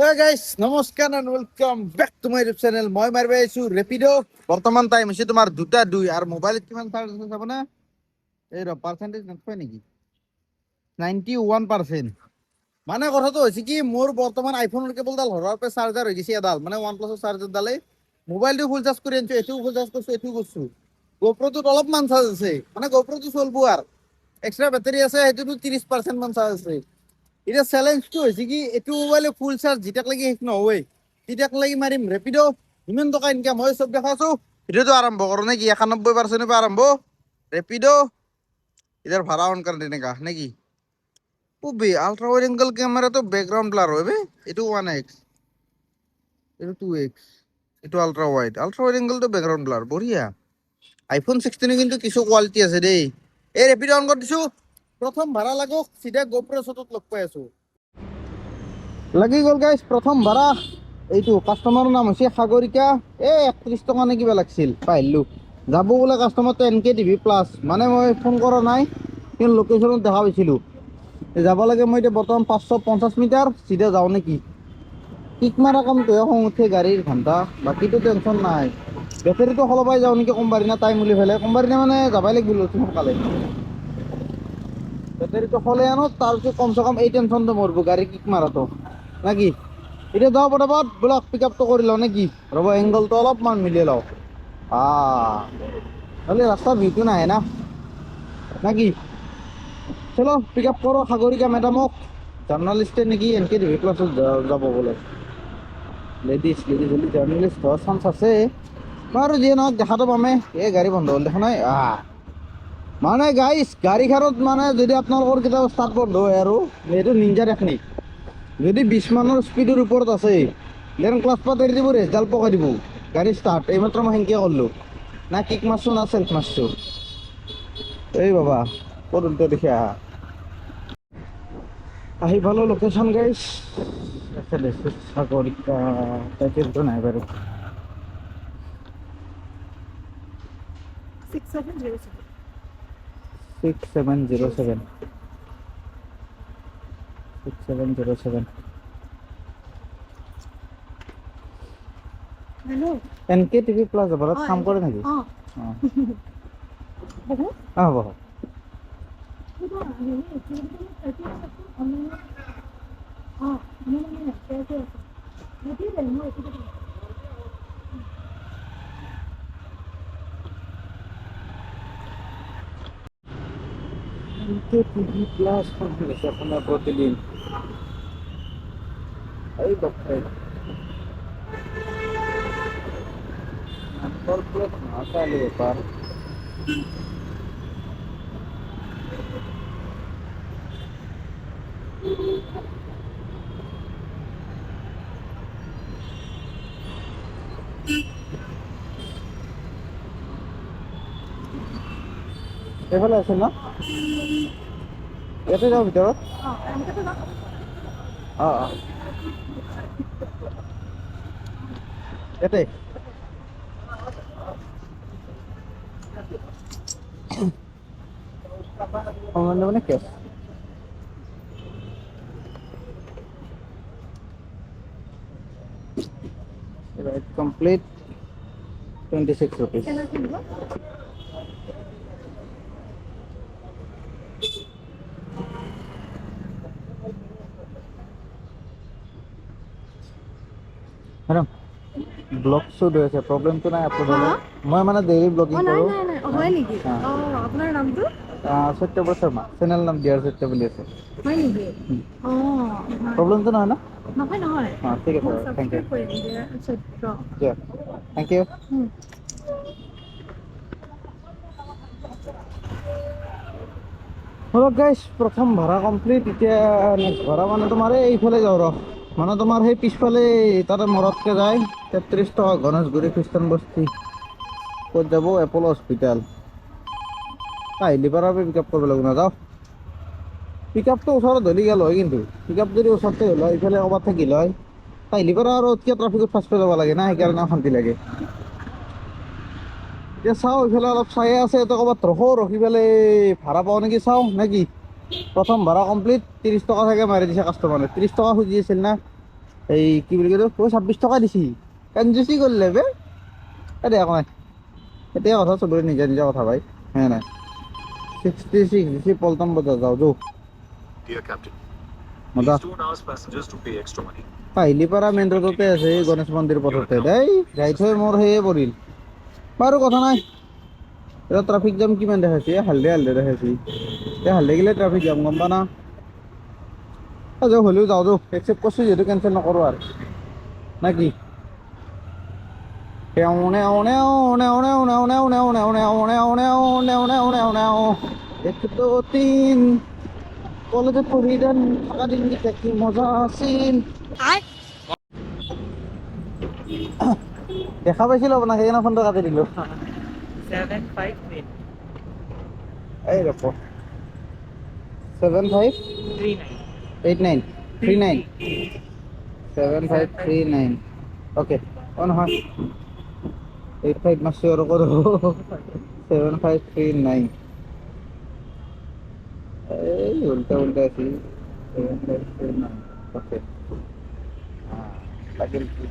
Hey guys, নমস্কাৰ and welcome back to my YouTube channel. মই মাৰিব আহিছো ৰেপিডো। বৰ্তমান টাইম হৈছে তোমাৰ 2:02 আৰু মোবাইলত কিমান চাৰ্জ আছে চাবনা? এই পাৰ্চেন্টেজ নকয় নেকি? 91%। মানে কথাটো হৈছে কি মোৰ বৰ্তমান আইফোনৰ কেবলডাল হৰৰ পৰা চাৰ্জাৰ হৈ গৈছে এডাল মানে OnePlus চাৰ্জাৰ ডালে মোবাইলটো ফুল চাৰ্জ কৰি আনছো এটো ফুল চাৰ্জ কৰিছো এটো কৰিছো GoProটোত অলপমান চাৰ্জ আছে মানে GoProটো চলবো আৰু এক্সট্ৰা বেটাৰী আছে হেতুটো 30% মান চাৰ্জ আছে এটা চ্যালেঞ্জটো হৈছে কি এটো মোবাইলে ফুল চাৰ্জ যেটাক লাগি শেষ নহয় তেতিয়াক লাগি মাৰিম ৰেপিডো ইমান টকা ইনকাম হয় সব দেখাছো ভিডিওটো আৰম্ভ কৰো নেকি 91% পৰা আৰম্ভ ৰেপিডো ইধার ভাড়া অন कर देने का নাকি ওবে আলট্রা ওয়াইড অ্যাঙ্গেল ক্যামেরা তো ব্যাকগ্রাউন্ড ব্লার হবে এটু 1x এটু 2x এটু আলট্রা ওয়াইড অ্যাঙ্গেল তো ব্যাকগ্রাউন্ড ব্লার বঢ়িয়া আইফোন 16 কিন্তু কিছু কোয়ালিটি আছে দেই এই ৰেপিডো অন কৰি দিছো প্ৰথম ভাড়া লাগক সিধা গোপ্ৰো শটত লগ পাই আছো লাগি গ'ল গাইস প্ৰথম ভাড়া এইটো কাস্টমাৰৰ নাম হৈছে সাগৰিকা 31 টকা নে কিবা লাগছিল পাইলো যাব বোলে কাস্টমাৰ তো এনকে টিভি প্লাস মানে মই ফোন কৰা নাই কিন্তু লোকেশনত দেখা পাইছিলো যাব লাগে মই এতিয়া বৰ্তমান 550 মিটাৰ সিধা যাও নেকি কিক মাৰা কামটোহে খং উঠে গাড়ীৰ ঘণ্টা বাকীটো টেনচন নাই বেটাৰীটো সলবাই যাওঁ নেকি কোম্পানী না টাইম উলি ফেলে কোম্পানী মানে যাবাই লাগিব সোনকালে বেটাৰীটো সলে আনো তাৰপিছত কমচে কম এই টেনচনটো মৰব গাড়ী কিক মাৰাটো নাকি এতিয়া যাওঁ পটাপট ব্লক পিক আপটো কৰি লওঁ নেকি ৰ'ব এংগলটো অলপমান মিলাই লওঁ নহ'লে ৰাস্তাৰ ভিউটো নাহে না নাকি চলো পিক আপ করো সাগরিকা ম্যাডামক জার্নালিস্টে নাকি এনকে টিভি প্লাসত যাব বলে লেডিজ জার্নালিস্ট হওয়ার চান্স আছে বাৰু যিয়ে নহওক দেখাটো পামে এই গাড়ী বন্ধ হ'ল দেখা নাই মানে গাইছ গাড়ীখনত মানে যদি আপোনালোকৰ কেতিয়াবা ষ্টাৰ্ট বন্ধ হয় আৰু এইটো নিঞ্জা টেকনিক যদি 20 মানৰ স্পীডৰ ওপৰত আছে দেন ক্লাছ পাত এৰি দিব ৰেছডাল পকাই দিব গাড়ী ষ্টাৰ্ট এইমাত্ৰ মই সেনেকৈ কৰিলোঁ না কিক মাৰছোঁ না চেল্ফ মাৰছোঁ এই বাবা ক'ত উল্টো দেখি আহি ভালো লোকেশন গাইস এখানে সাগরিকা টাইটেলটো নাই বাৰু 6707 हेलो এনকে টিভি প্লাস ঘৰত কাম কৰে নেকি হ'ব এনকে টিভি প্লাস কমপ্লিট আপোনাৰ প্ৰতিদিন এই ডক্টৰ নাম্বাৰ প্লেট না চালু ব্যাপাৰ এফালে আছে না ইয়াতে যাওঁ ভিতৰত ইয়াতে অনলাইন মানে case right complete 26 rupees madam blog shoot হৈছে প্ৰবলেমটো নাই আপলোড হ'লে মই মানে ডেইলি ব্লগিং কৰোঁ নাই হয় নেকি আপোনাৰ নামটো সত্যব্ৰত শৰ্মা চেনেল নাম ডিয়াৰ সত্য বুলি আছে হয় নেকি প্ৰবলেমটো নহয় না নহয় ঠিক আছে থেংক ইউ কৰি দিয়া সত্য থেংক ইউ হলো গাইস প্ৰথম ভাড়া কমপ্লিট এতিয়া নেক্সট ভাড়া মানে তোমাৰ এইফালে যাওঁ ৰ মানে তোমাৰ সেই পিছফালে তাতে মৰতকৈ যায় 33 টকা গণেশগুৰি খ্ৰীষ্টান বস্তি ক'ত যাব এপল হস্পিটেল আহিলি পৰা পিক আপ কৰিব লাগিব নাযাওঁ পিক আপটো ওচৰত ধৰি গ'ল হয় কিন্তু পিক আপ যদি ওচৰতে হ'ল হয় ইফালে ক'ৰবাত থাকিল হয় আহিলি পৰা আৰু এতিয়া ট্ৰাফিকত ফাঁচি যাব লাগে না সেইকাৰণে শান্তি লাগে এতিয়া চাওঁ এইফালে অলপ চাই আছে তো ক'ৰবাত ৰখি পেলাই ভাড়া পাওঁ নেকি চাওঁ নে কি প্ৰথম ভাড়া কমপ্লিট 30 টকা থাকে মাৰি দিছে কাষ্টমাৰে 30 টকা খুজি আছিল না এই কি বুলি কয় 26 টকা দিছি কঞ্জুচি কৰিলে বে দে একো নাই এতিয়া কথা চবৰে নিজা নিজা কথা ভাই হয় নাই 66 দিছি পল্টন বজাৰ যাওঁ যৌ Dear Captain, মজা please don't ask passengers to pay extra money. Kahilipara main ৰোডতে আছে এই গণেশ মন্দিৰ পথতে দেই যাই থৈ মোৰ সেয়ে পৰিল বাৰু কথা নাই এতিয়া ট্ৰাফিক জাম কিমান দেখাইছে হালধীয়া দেখাইছে এতিয়া হালধীয়া গেলে ট্ৰাফিক জাম গম পা না যাওঁ হ'লেও যাওঁ যৌ একচেপ্ট কৰিছোঁ যিহেতু কেনচেল নকৰোঁ আৰু না কি এক দুই কলেজত পঢ়ি দেন থকা দিনকেইটা কি মজা আছিল দেখা পাইছিলোঁ আপোনাক সেইকাৰণে ফোনটো কাটি দিলোঁ 758 এই ৰ'ব 7589 39 7539 অ'কে অঁ নহয় 85 মাছটো আৰু কৰোঁ 7539 এই উল্টা উল্টা আছিল 7539 অ'কে লাগিল কি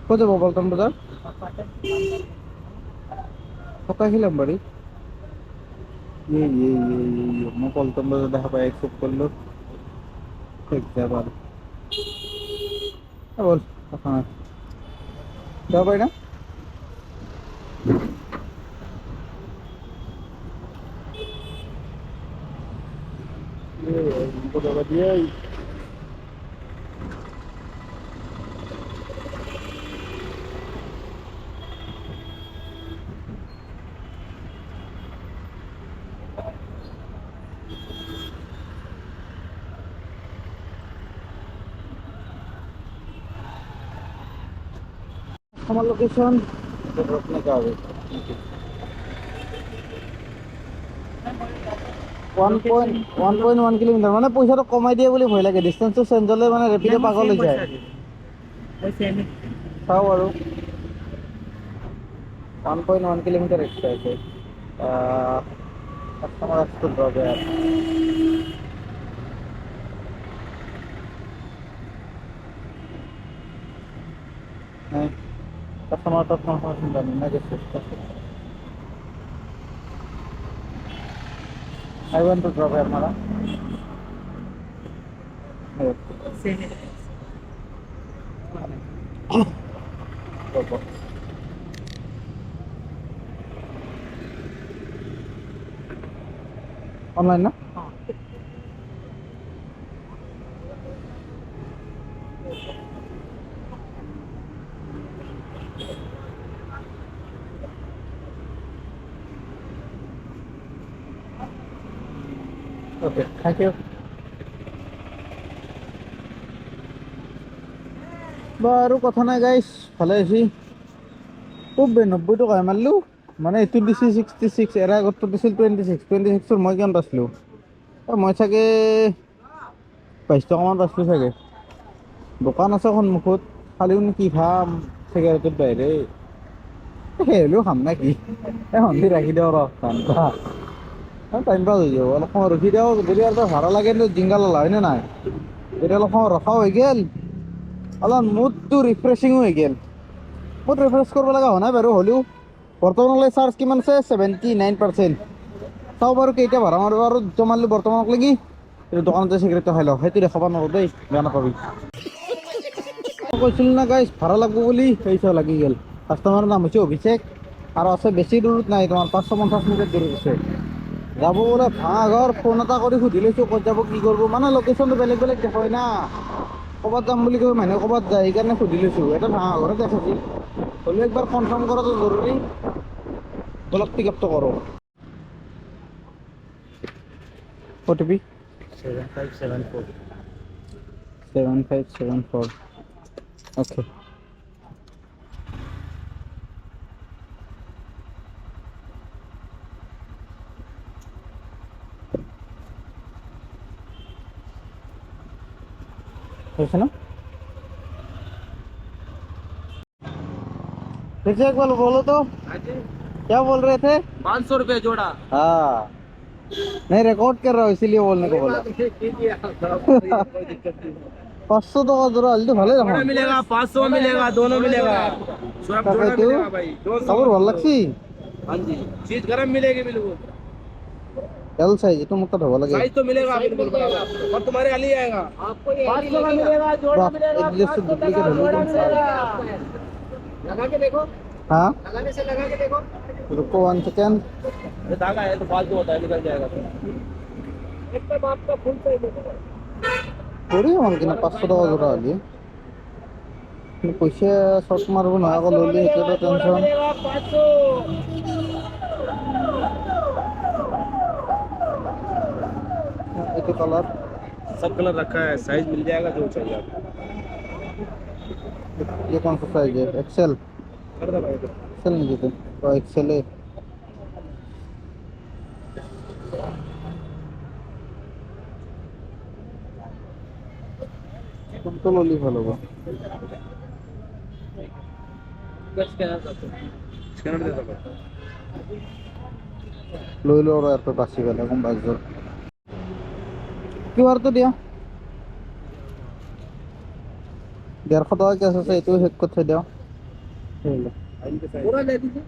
ক'ত যাব পল্টন বজাৰ থকাখিলাম বাৰী মই পল্টন বজাৰ দেখা পাই একচেপ্ট কৰিলোঁ যাব আৰু বল কথা নাই যাব পাৰি না যাবা দিয়ে আমার লোকেশন রত্নে কাবে 1.1 কিলোমিটার মানে পয়সাটা কমাই দিয়ে বুলি ভয় লাগে ডিস্টেন্সটো চেঞ্জ হলে মানে ৰেপিডো পাগল হৈ যায় চাও আৰু 1.1 কিলোমিটার এক্সট্রা আছে কাস্টমার আসতে হবে আর হ্যাঁ কাস্টমার তো আপনার চিন্তা নেই না গেছে I want to drop here, Mala. Online na? Okay, thank you. বাৰু কথা নাই গাইছ ভালে আছি খুব 90 টকা মাৰিলোঁ মানে এইটো দিছি 66 এৰা আগতটো দিছিল 26 মই কিমান পাইছিলোঁ মই চাগে 22 টকামান পাইছিলোঁ চাগে দোকান আছে সন্মুখত খালিও কি খাম চিগাৰেটৰ বাহিৰে সেই হ'লেও খাম না কি সন্ধি ৰাখি দিওঁ ৰ টাইম পাছ হৈ যাব অলপ সময় ৰখি দিওঁ যদি আৰু ভাড়া লাগে জিংগা ললা হয়নে নাই যদি অলপ সময় ৰখাও হৈ গ'ল অলপ মুডটো ৰিফ্ৰেছিঙো হৈ গ'ল মুড ৰিফ্ৰেছ কৰিব লগা হোৱা নাই বাৰু হ'লেও বৰ্তমানলৈ চাৰ্জ কিমান আছে 79% চাওঁ বাৰু কেইটা ভাড়া মাৰিব আৰু দুটা মাৰিলোঁ বৰ্তমানক লাগি দোকানতে চিগাৰেটটো খাই লওঁ সেইটো দেখাব নোৱাৰোঁ দেই বেয়া নাপাবি কৈছিলোঁ না গাইছ ভাড়া লাগব বুলি পইচা লাগি গ'ল কাষ্টমাৰৰ নাম হৈছে অভিষেক আৰু আছে বেছি দূৰত নাই তোমাৰ 550 মিটাৰ দূৰত আছে যাব বোলে ভাঙাঘৰ ফোন এটা কৰি সুধি লৈছোঁ ক'ত যাব কি কৰিব মানে লোকেশ্যনটো বেলেগ বেলেগ দেখায় না ক'ৰবাত যাম বুলি কৈ মানুহে ক'ৰবাত যায় সেইকাৰণে সুধি লৈছোঁ এটা ভাঙাঘৰে দেখাইছিল হ'লেও একবাৰ কনফাৰ্ম কৰাটো জৰুৰী বলক পিক আপটো কৰোঁ OTP 7574 okay कैसे ना फिर से एक बार बोलो तो क्या बोल रहे थे 500 रुपये जोड़ा हाँ नहीं रिकॉर्ड कर रहा हूँ इसीलिए बोलने को बोला 500 টাকা জোড়া হলে তো ভালোই রাখো मिलेगा 500 मिलेगा दोनों मिलेगा सब जोड़ा मिलेगा भाई কাপড় ভালো লাগছি हाँ जी चीज गरम मिलेगी बिल्कुल এল সাইজ এটা মোটা হবো লাগে साइज तो मिलेगा बिल्कुल बराबर और तुम्हारे अली आएगा आपको 500 का मिलेगा जोड़ा বাহ मिलेगा এই ড্রেস ডুপ্লিকেট হলো लगा के देखो हाँ लगाने से लगा के देखो रुको 1 सेकंड ये धागा है तो फालतू होता है निकल जाएगा एकदम आपका फुल साइज है পড়ি আমার কিনা 500 টাকা জোড়া হলি পয়সা শর্ট মারবো না আগো ললি এটা টেনশন मिलेगा 500 এটা কালার सब कलर रखा है साइज मिल जाएगा जो चाहिए आपको ये कौन सा साइज है एक्सेल कर दो भाई एक्सेल नहीं देते तो एक्सेल है तुम तो लॉली ভালো গো स्कैनर दे दो লইলো আর এত বাসি গেল কম বাজর কিউআর তো দিয়া 150 টাকা কেস আছে এটাও হেক করতে দাও पूरा ले दीजिए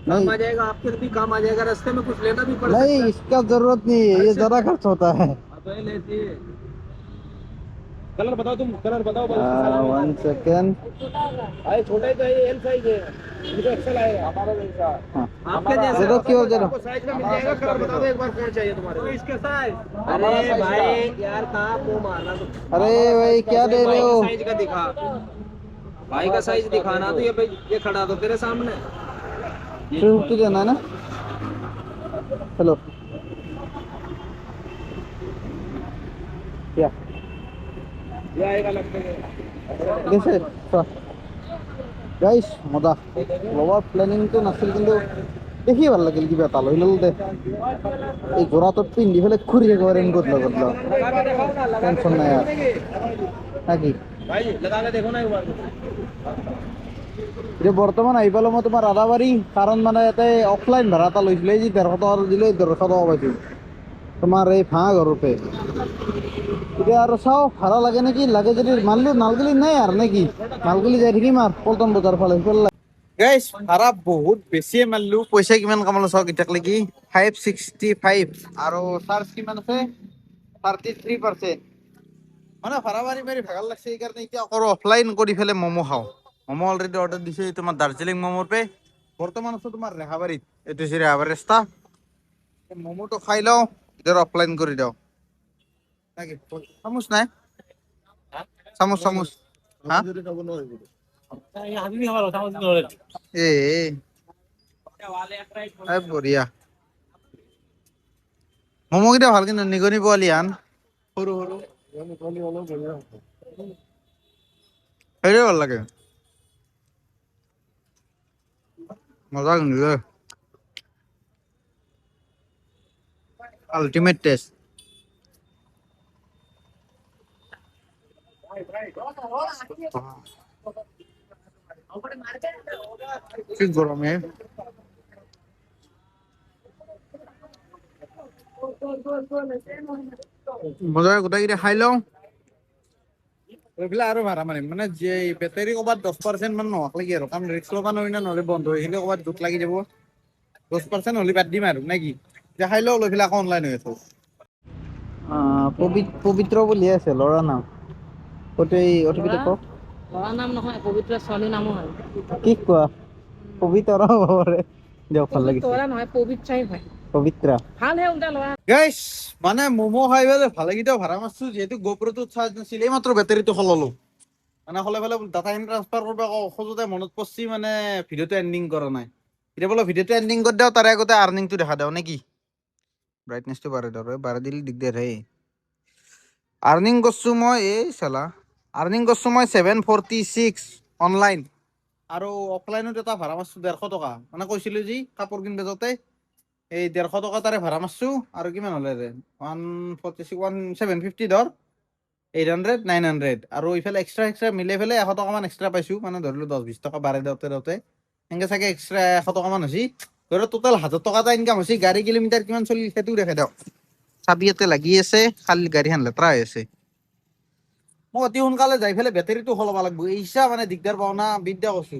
काम आ जाएगा आपके भी काम आ जाएगा रास्ते में कुछ लेना भी पड़ सकता नहीं इसका जरूरत नहीं है ये ज्यादा खर्च होता है है तो ये लेती कलर बताओ तुम कलर बताओ बस 1 सेकंड भाई छोटा ही तो है एल साइज है ये तो एक्सेल आएगा हमारा जैसा हाँ आपके जैसा जरूरत क्यों जरूरत आपको साइज में मिल जाएगा कलर बता दो एक बार कौन चाहिए तुम्हारे को इसके साइज अरे भाई यार कहां मुंह मारना तो अरे भाई क्या दे रहे हो साइज का दिखा भाई का साइज दिखाना तो ये भाई ये खड़ा तो तेरे सामने 350 देना है ना हेलो क्या ये आएगा लगते कैसे গাইস মজা লোৱাৰ প্লেনিংটো নাছিল কিন্তু দেখি ভাল লাগিল কিবা এটা লৈ ল'লো দে এই ঘোঁৰাটোত পিন্ধি পেলাই ঘূৰি থাকিব ৰেইনকোট লগত ল টেনশ্যন নাই আৰু নাকি भाई लगा के देखो ना एक बार এতিয়া বৰ্তমান আহি পালোঁ মই তোমাৰ ৰাধাবাৰী কাৰণ মানে ইয়াতে অফলাইন ভাড়া এটা লৈছিলোঁ এই যি 150 টকা দিলোঁ 150 টকা পাইছোঁ তোমাৰ এই ভাঙা ঘৰতে এতিয়া আৰু চাওঁ ভাড়া লাগে নেকি লাগে যদি মানলো নালগিলি নাই আৰু নেকি নালগিলি যাই থাকিম আৰু পল্টন বজাৰ ফালে গাইছ ভাড়া বহুত বেছিয়ে মাৰিলোঁ পইচা কিমান কামালোঁ চাওক এতিয়ালৈকে 565 আৰু চাৰ্জ কিমান আছে 33%। মানে ভাড়া মাৰি মাৰি ভাগৰ লাগছে সেইকাৰণে এতিয়া কৰোঁ অফলাইন কৰি পেলাই ম'ম' খাওঁ ম'ম' অলৰেডি অৰ্ডাৰ দিছোঁ তোমাৰ দাৰ্জিলিং ম'মৰ পে বৰ্তমান আছোঁ তোমাৰ ৰেহাবাৰীত এইটো হৈছে ৰেহাবাৰী ৰাস্তা ম'ম'টো খাই লওঁ এতিয়া অফলাইন কৰি দিওঁ নাকি চামুচ নাই চামুচ চামুচ হা এ বঢ়িয়া ম'ম' কেইটা ভাল কিন্তু নিগনি পোৱালি আন সৰু সৰু সেইটোৱে ভাল লাগে মজা কিন্তু আল্টিমেট টেষ্ট কি গৰমে মজা গোটাইকেইটা খাই লওঁ এইবিলাক আৰু ভাড়া মাৰিম মানে যে বেটাৰী ক'ৰবাত 10% মান নহওক লাগি আৰু কাৰণ ৰিক্স ল'ব নোৱাৰি না নহ'লে বন্ধ হৈ আহিলে ক'ৰবাত দুখ লাগি যাব 10% হ'লে বাদ দিম আৰু নে কি যে খাই লওঁ লৈ পেলাই আকৌ অনলাইন হৈ আছোঁ পবিত্ৰ বুলি আছে ল'ৰা নাম অটিপিটো কওক ল'ৰা নাম নহয় পবিত্ৰ ছোৱালী নামো হয় কি কোৱা পবিত্ৰ হ'ব পাৰে দিয়ক ভাল লাগিছে ল'ৰা নহয় পবিত্ৰাই হয় পবিত্ৰা ভাল হে উল্টা ল'ৰা গাইছ মানে ম'ম' খাই পেলাই ভালেকেইটাও ভাড়া মাৰছোঁ যিহেতু গোপ্ৰ'টোত চাৰ্জ নাছিল এই মাত্ৰ বেটাৰীটো সলালোঁ মানে সলাই পেলাই ডাটা ট্ৰান্সফাৰ কৰিব খোজোতে মনত পৰিছে মানে ভিডিঅ'টো এণ্ডিং কৰা নাই এতিয়া বোলে ভিডিঅ'টো এণ্ডিং কৰি দিওঁ তাৰে আগতে আৰ্নিংটো দেখা দিওঁ নেকি ব্ৰাইটনেছটো বাঢ়াই দিওঁ বাঢ়াই দিলে দিগদাৰ হে আৰ্নিং কৰিছোঁ মই এই চালা আৰ্নিং কৰিছোঁ মই 746 অনলাইন আৰু অফলাইনত এটা ভাড়া মাৰছোঁ 150 টকা মানে কৈছিলোঁ যি কাপোৰ কিনিব যাওঁতে এই 150 টকা তাৰে ভাড়া মাৰছোঁ আৰু কিমান হ'লে 750 ধৰ 800 900 আৰু ইফালে এক্সট্ৰা মিলাই পেলাই 100 টকামান এক্সট্ৰা পাইছোঁ মানে ধৰিলোঁ 10-20 টকা বাঢ়াই দিওঁতে সেনেকৈ চাগে এক্সট্ৰা 100 টকামান হৈছে ধৰা টোটেল 1000 টকা এটা ইনকাম হৈছে গাড়ী কিলোমিটাৰ কিমান চলি সেইটো দেখে দিয়ক চাবি ইয়াতে লাগি আছে খালি গাড়ীখন লেতেৰা হৈ আছে মই অতি সোনকালে যাই পেলাই বেটাৰীটো সলাব লাগিব এইচা মানে দিগদাৰ পাওঁ না বিদ্যা কৈছো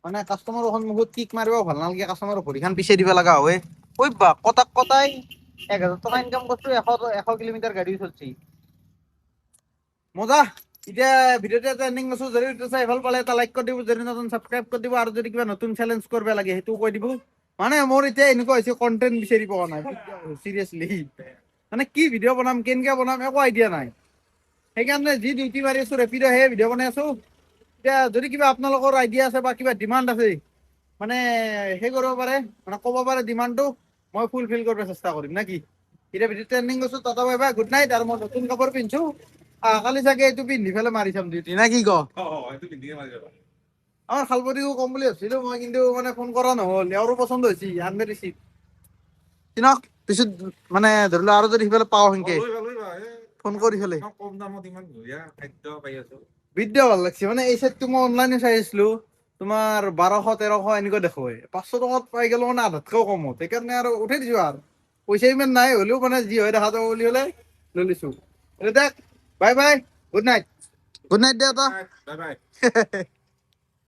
মানে কাষ্টমাৰৰ সন্মুখত কিক মাৰিব ভাল নালাগে কাষ্টমাৰৰ ভৰিখন পিছে দিব লগা হয় ঐ বা কটাই 1000 টকা ইনকাম করছো 100 কিলোমিটার গাড়ি চলছি মজা এতিয়া ভিডিওতে এটা এন্ডিং আছো যদি চাই ভাল পালে এটা লাইক কৰি দিব যদি নতুন সাবস্ক্ৰাইব কৰি দিব আৰু যদি কিবা নতুন চ্যালেঞ্জ কৰিব লাগে সেইটো কৈ দিব মানে মোৰ এতিয়া এনেকুৱা হৈছে কন্টেন্ট বিচাৰি পোৱা নাই সিৰিয়াসলি মানে কি ভিডিঅ' বনাম কেনেকে বনাম একো আইডিয়া নাই সেইকাৰণে যি ডিউটি মাৰি আছো ৰেপিড' হে ভিডিঅ' বনাই আছো এতিয়া যদি কিবা আপোনালোকৰ আইডিয়া আছে বা কিবা ডিমাণ্ড আছে মানে সেই কৰিব পাৰে মানে ক'ব পাৰে ডিমাণ্ডটো মই ফুলফিল কৰিব চেষ্টা কৰিম নাকি এতিয়া ভিডিঅ' ট্ৰেন্ডিং গৈছো tata bye bye good night আৰু মই নতুন কাপোৰ পিন্ধিছো কালি চাগে এইটো পিন্ধি পেলাই মাৰি চাম ডিউটি না কি ক আমাৰ খালপতিকো কম বুলি ভাবিছিলো মই কিন্তু মানে ফোন কৰা নহ'ল এওঁৰো পচন্দ হৈছে আনবে ৰিচিভ চিনক পিছত মানে ধৰি লোৱা আৰু যদি সিফালে পাওঁ সেনকে ফোন কৰি পেলাই কম দামত ইমান ধুনীয়া খাদ্য পাই আছো ভিডিঅ' ভাল লাগছে মানে এই চেটটো মই অনলাইনে চাই আছিলো তোমাৰ 1200-1300 এনেকুৱা দেখুৱাই 500 টকাত পাই গেলো মানে আধাতকেও কমত সেইকাৰণে আৰু উঠাই দিছো আৰু পইচা ইমান নাই হ'লেও মানে যি হয় দেখা যাব বুলি হ'লে লৈ লৈছো দেখ বাই বাই গুড নাইট দে এটা বাই বাই